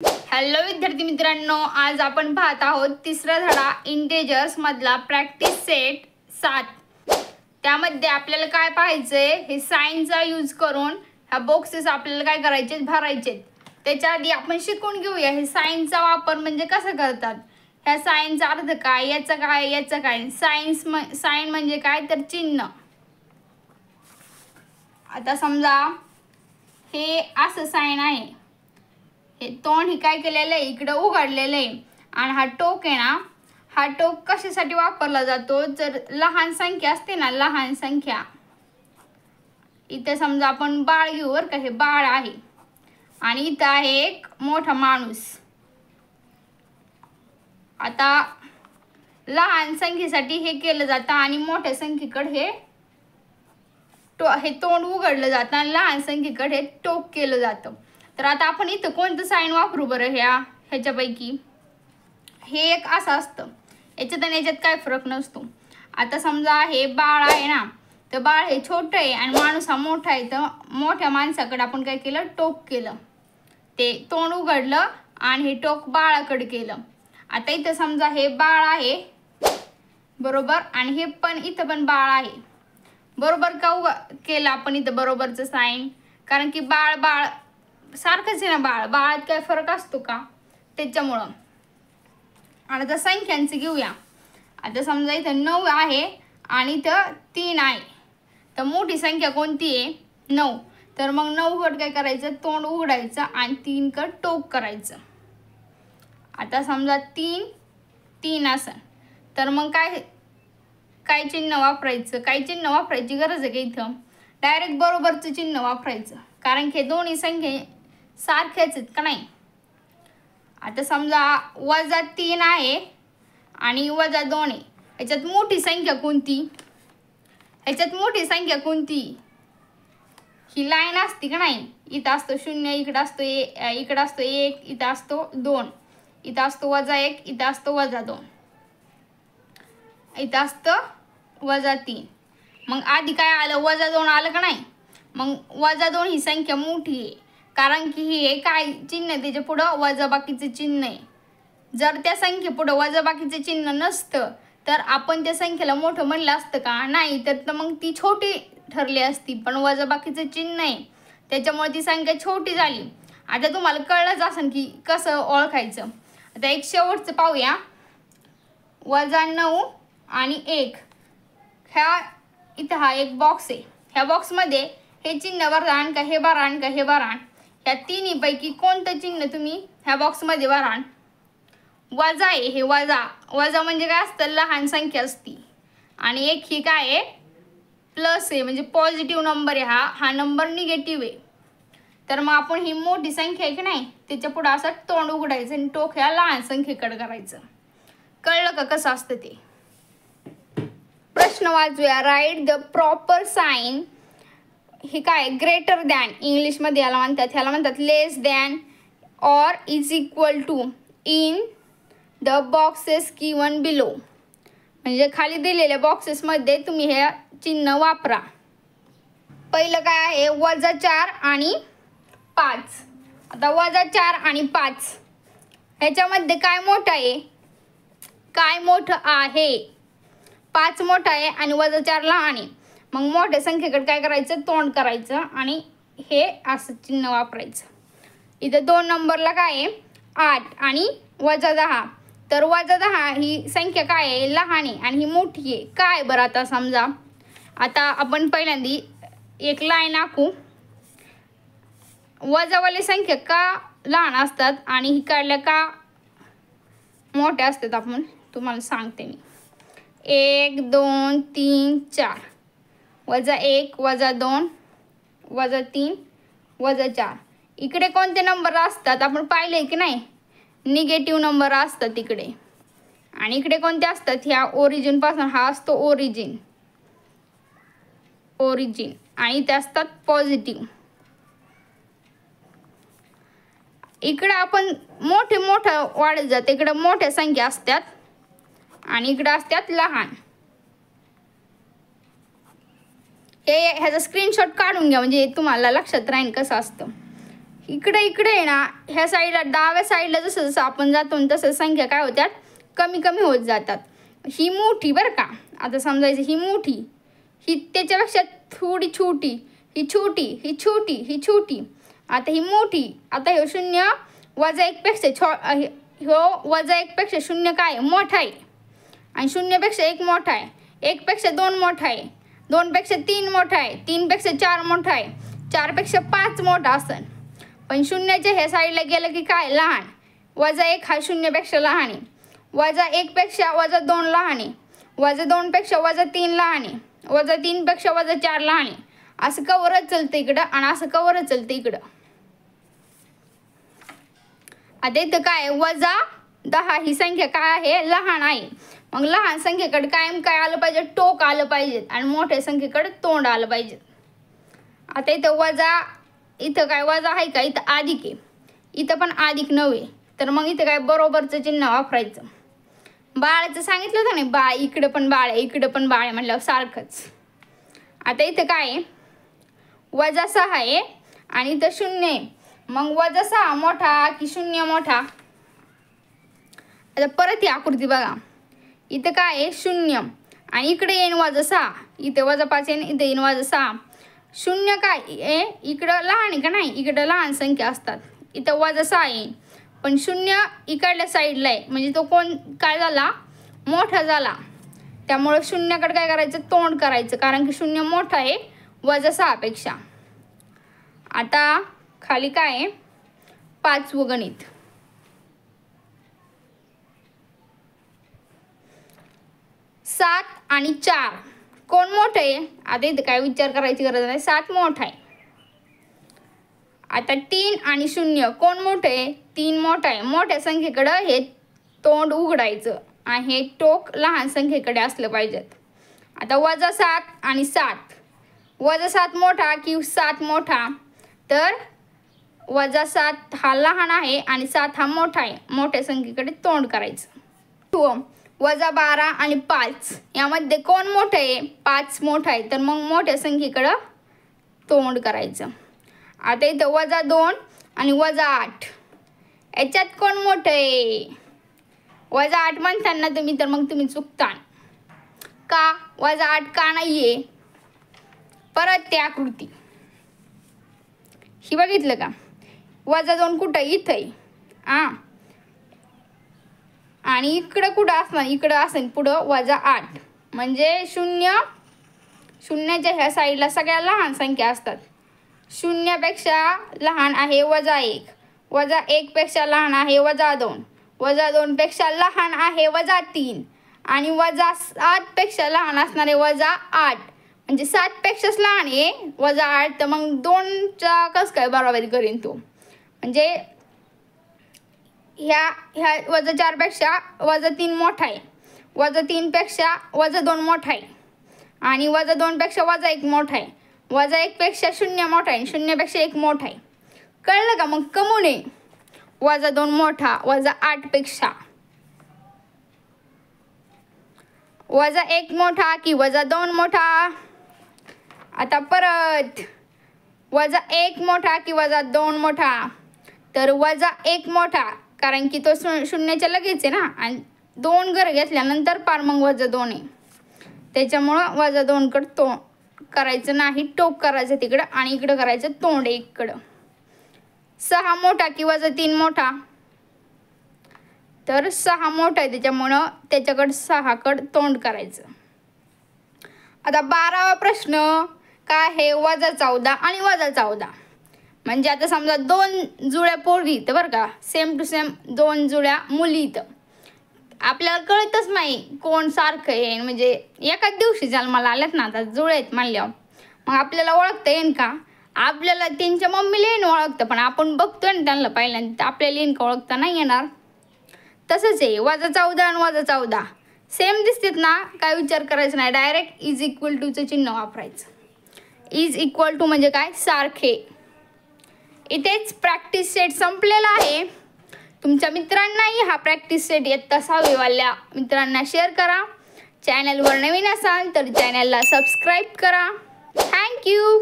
Hello विद्यार्थी मित्रांनो, आज आपण पाहत आहोत तिसरा धडा इंटेजर्स मधला प्रॅक्टिस सेट 7। त्यामध्ये आपल्याला काय पाहायचंय, हे साइनचा यूज करून ह्या बॉक्सेस आपल्याला काय करायचे, भरायचे। त्याच्या आधी आपण शिकून घेऊया हे साइनचा वापर म्हणजे कसं करतात, ह्या साइनचा अर्थ काय, याचा काय, याचा काय। साइन म्हणजे काय तर चिन्ह। आता समजा हे असं साइन आहे, हे तोंड ही काय केलेलं आहे, इकडे उघडलेलं आहे आणि हा टोक आहे ना, हा टोक कशासाठी वापरला जातो, जर लहान संख्या असते ना, लहान संख्या, इथे समजा आपण बाळ घेऊ बरं का, हे बाळ आहे आणि इथं आहे एक मोठा माणूस। आता लहान संख्येसाठी हे केलं जातं आणि मोठ्या संख्येकडे हे तोंड उघडलं जातं आणि लहान संख्येकडे हे टोक केलं जातं। तर आता आपण इथं कोणतं साइन वापरू बरं, ह्याच्यापैकी हे एक असं असतं, याच्यात आणि याच्यात काय फरक नसतो। आता समजा हे बाळ आहे ना, तर बाळ हे छोटं आहे आणि माणूस हा मोठा आहे, तर मोठ्या माणसाकडे आपण काय केलं, टोक केलं, ते तोंड उघडलं आणि हे टोक बाळाकडे केलं। आता इथं समजा हे बाळ आहे बरोबर, आणि हे पण इथं पण बाळ आहे बरोबर। का केलं आपण इथं बरोबरचं साइन, कारण की बाळ बाळ सारखंच आहे ना, बाळात काय फरक असतो का, त्याच्यामुळं। आणि आता संख्यांचं घेऊया। आता समजा इथं 9 आहे आणि इथं 3 आहे, तर मोठी संख्या कोणती आहे, 9। तर मग 9 कडे काय करायचं, तोंड उघडायचं आणि 3 कडे टोक करायचं। आता समजा 3 असं, तर मग काय चिन्ह वापरायचं, काही चिन्ह वापरायची गरज आहे का, इथं डायरेक्ट बरोबरचं चिन्ह वापरायचं, कारण की दोन्ही संख्या सारख्याच आहेत का नाही। आता समजा -3 आहे आणि -2 आहे, ह्याच्यात मोठी संख्या कोणती, ह्याच्यात मोठी संख्या कोणती, ही लाईन असते का नाही, इथं असतो 0, इकडं असतो इकडं असतो 1, इथं असतो 2, इथं असतो -1, इथं असतो -2, इथं असतं -3। मग आधी काय आलं, -2 आलं का नाही, मग -2 ही संख्या मोठी आहे, कारण की हे काय चिन्ह आहे, त्याच्या पुढं वजाबाकीचं चिन्ह आहे। जर त्या संख्येपुढं वजाबाकीचं चिन्ह नसतं तर आपण त्या संख्येला मोठं म्हणलं असतं का, नाही, तर मग ती छोटी ठरली असती, पण वजाबाकीचं चिन्ह आहे त्याच्यामुळे ती संख्या छोटी झाली। आता तुम्हाला कळलंच असेल की कसं ओळखायचं। आता एक शेवटचं पाहूया, -9 आणि 1, इथं हा एक बॉक्स आहे, ह्या बॉक्समध्ये हे चिन्ह भरान का, हे भरान का, हे भरान, ह्या तिन्हीपैकी कोणतं चिन्ह तुम्ही ह्या बॉक्समध्ये भरान, वजा आहे, हे वजा म्हणजे काय असतं, लहान संख्या असती, आणि 1 ही काय आहे, प्लस आहे, म्हणजे पॉझिटिव्ह नंबर आहे, हा नंबर निगेटिव्ह आहे। तर मग आपण ही मोठी संख्या आहे की नाही, त्याच्या पुढे असं तोंड उघडायचं आणि टोक ह्या लहान संख्येकडे करायचं। कळलं का कसं असतं ते। प्रश्न वाचूया, राईट द प्रॉपर साइन, हे काय, ग्रेटर दॅन इंग्लिशमध्ये याला म्हणतात, ह्याला म्हणतात less than or is equal to in the boxes given below, म्हणजे खाली दिलेल्या बॉक्सेसमध्ये तुम्ही हे चिन्ह वापरा। पहिलं काय आहे, -4 आणि 5। आता -4 आणि 5 ह्याच्यामध्ये काय मोठं आहे, काय मोठं आहे, 5 मोठा आहे आणि -4 लहान आहे। मग मोठ्या संख्येकडे काय करायचं, तोंड करायचं आणि हे असं चिन्ह वापरायचं। इथं 2 नंबरला काय आहे, 8 आणि -10, तर -10 ही संख्या काय आहे, लहान आहे आणि ही मोठी आहे, काय बरं। आता समजा, आता आपण पहिल्यांदा एक लाईन आखू, वजावाली संख्या का लहान असतात आणि ही काढल्या का मोठ्या असतात, आपण तुम्हाला सांगते मी। 1 2 3 4, -1 -2 -3 -4, इकडे कोणते नंबर असतात आपण पाहिले की नाही, निगेटिव्ह नंबर असतात इकडे, आणि इकडे कोणते असतात, ह्या ओरिजिन पासून हा असतो ओरिजिन, आणि ते असतात पॉझिटिव्ह। इकडे आपण मोठं वाढत जाते, इकडे मोठ्या संख्या असतात आणि इकडे असतात लहान। ह्याचा स्क्रीनशॉट काढून घ्या, म्हणजे तुम्हाला लक्षात राहील कसं असतं। इकडे इकडे आहे ना, ह्या साईडला डाव्या साईडला जसं जसं आपण जातो तसं संख्या काय होत्यात कमी कमी होत जातात. ही मोठी बरं का, आता समजायचं ही मोठी, ही त्याच्यापेक्षा थोडी छोटी, ही छोटी, ही छोटी, ही छोटी, आता ही मोठी. आता हे 0 वजा 1 पेक्षा वजा 1 पेक्षा 0 काय मोठा आहे आणि 0 पेक्षा 1 मोठा आहे, 1 पेक्षा 2 मोठा आहे, 2 पेक्षा 3 मोठा आहे, 3 पेक्षा 4 मोठा आहे, 4 पेक्षा 5 मोठा असेल. पण 0च्या ह्या साईडला गेलं की काय लहान. वजा 1 हा 0 पेक्षा लहान आहे, वजा 1 पेक्षा वजा 2 लहान आहे, वजा 2 पेक्षा वजा 3 लहान आहे, वजा 3 पेक्षा वजा 4 लहान आहे. असं कवरच चालतं इकडं आणि असं कवरच चालतं इकडं. आता इथं काय वजा 10 ही संख्या काय आहे लहान आहे. मग लहान संख्येकडे कायम काय आलं पाहिजे टोक आलं पाहिजे आणि मोठ्या संख्येकडे तोंड आलं पाहिजे. आता इथं वजा, इथं काय वजा आहे का, इथं अधिक आहे, इथं पण अधिक नव्हे, तर मग इथं काय बरोबरचं चिन्ह वापरायचं. बाळाचं सांगितलं होतं नाही, बाळ इकडं पण बाळ आहे इकडं पण बाळ आहे म्हणल्यावर सारखंच. आता इथं काय आहे वजा 6 आहे आणि इथं 0 आहे. मग वजा 6 मोठा की 0 मोठा. आता परत ही आकृती बघा, इथं काय आहे 0 आणि इकडे येईन वजा 6, इथे वजा 5 येईन, इथे येईन वजा 6. 0 काय आहे इकडं लहान आहे का नाही, इकडं लहान संख्या असतात, इथं वजा 6 येईन. पण 0 इकडल्या साईडला आहे म्हणजे तो कोण काय झाला मोठा झाला. त्यामुळं 0कडे काय करायचं तोंड करायचं, कारण की 0 मोठा आहे वजा 6 पेक्षा. आता खाली काय आहे 5वं गणित. सात आणि 4 कोण मोठं आहे. आता इथं काय विचार करायची गरज नाही, 7 मोठा आहे. आता 3 आणि 0 कोण मोठं आहे, 3 मोठा आहे. मोठ्या संख्येकडं हे तोंड उघडायचं आणि हे टोक लहान संख्येकडे असलं पाहिजेत. आता वजा 7 आणि 7, वजा 7 मोठा की 7 मोठा, तर वजा 7 हा लहान आहे आणि 7 हा मोठा आहे, मोठ्या संख्येकडे तोंड करायचं. वजा 12 आणि 5 यामध्ये कोण मोठं आहे, 5 मोठा आहे, तर मग मोठ्या संख्येकडं तोंड करायचं. आता इथं वजा 2 आणि वजा 8 याच्यात कोण मोठं आहे. वजा 8 म्हणताना तुम्ही तर मग तुम्ही चुकता का, वजा 8 का नाही आहे. परत त्या आकृती ही बघितलं का, वजा 2 कुठं इथं आहे आणि इकडं कुठं असणार, इकडं असेल पुढं वजा 8 म्हणजे 0च्या ह्या साईडला सगळ्या लहान संख्या असतात. 0 पेक्षा लहान आहे वजा 1, वजा 1 पेक्षा लहान आहे वजा 2, वजा 2 पेक्षा लहान आहे वजा 3 आणि वजा 7 पेक्षा लहान असणारे वजा 8 म्हणजे 7 पेक्षाच लहान आहे वजा 8. तर मग 2चा कसं काय बरोबरी करीन तो. म्हणजे ह्या वजा 4 पेक्षा वजा 3 मोठा आहे, वजा 3 पेक्षा वजा 2 मोठा आहे आणि वजा 2 पेक्षा वजा 1 मोठा आहे, वजा 1 पेक्षा 0 मोठा आहे, 0 पेक्षा 1 मोठा आहे. कळलं का. मग कमून आहे वजा 2 मोठा वजा 8 पेक्षा, वजा 1 मोठा की वजा 2 मोठा. आता परत वजा 1 मोठा की वजा 2 मोठा, तर वजा 1 मोठा, कारण की तो 0च्या लगेच आहे ना आणि 2 घर घेतल्यानंतर पार मग वजा 2 आहे, त्याच्यामुळं वजा 2कडं तोंड करायचं नाही, टोक करायचं तिकडं आणि इकडं करायचं तोंड इकडं. 6 मोठा की वजा 3 मोठा, तर 6 मोठा आहे त्याच्यामुळं त्याच्याकडं 6कडं तोंड करायचं. आता 12वा प्रश्न काय आहे वजा 14 आणि वजा 14. म्हणजे आता समजा 2 जुळ्या पोरी इथं बरं का, सेम टू सेम 2 जुळ्या मुली इथं, आपल्याला कळतच नाही कोण सारखं आहे. म्हणजे एकाच दिवशी जन्माला आल्यात ना, आता जुळे आहेत म्हणल्यावर मग आपल्याला ओळखता येईन का. आपल्याला त्यांच्या मम्मीला येईन ओळखतं, पण आपण बघतोय ना त्यांना पहिल्यांदा, आपल्याला येईन का ओळखता नाही येणार. तसंच आहे वजा 14 आणि वजा 14 सेम दिसतात ना, काय विचार करायचं नाही, डायरेक्ट इज इक्वल टूचं चिन्ह वापरायचं. इज इक्वल टू म्हणजे काय सारखे. इथेच प्रॅक्टिस सेट संपलेला आहे. तुमच्या मित्रांनाही हा प्रॅक्टिस सेट इयत्ता 6वीवाल्या मित्रांना शेअर करा. चॅनलवर नवीन असाल तर चॅनलला सबस्क्राईब करा. थँक्यू.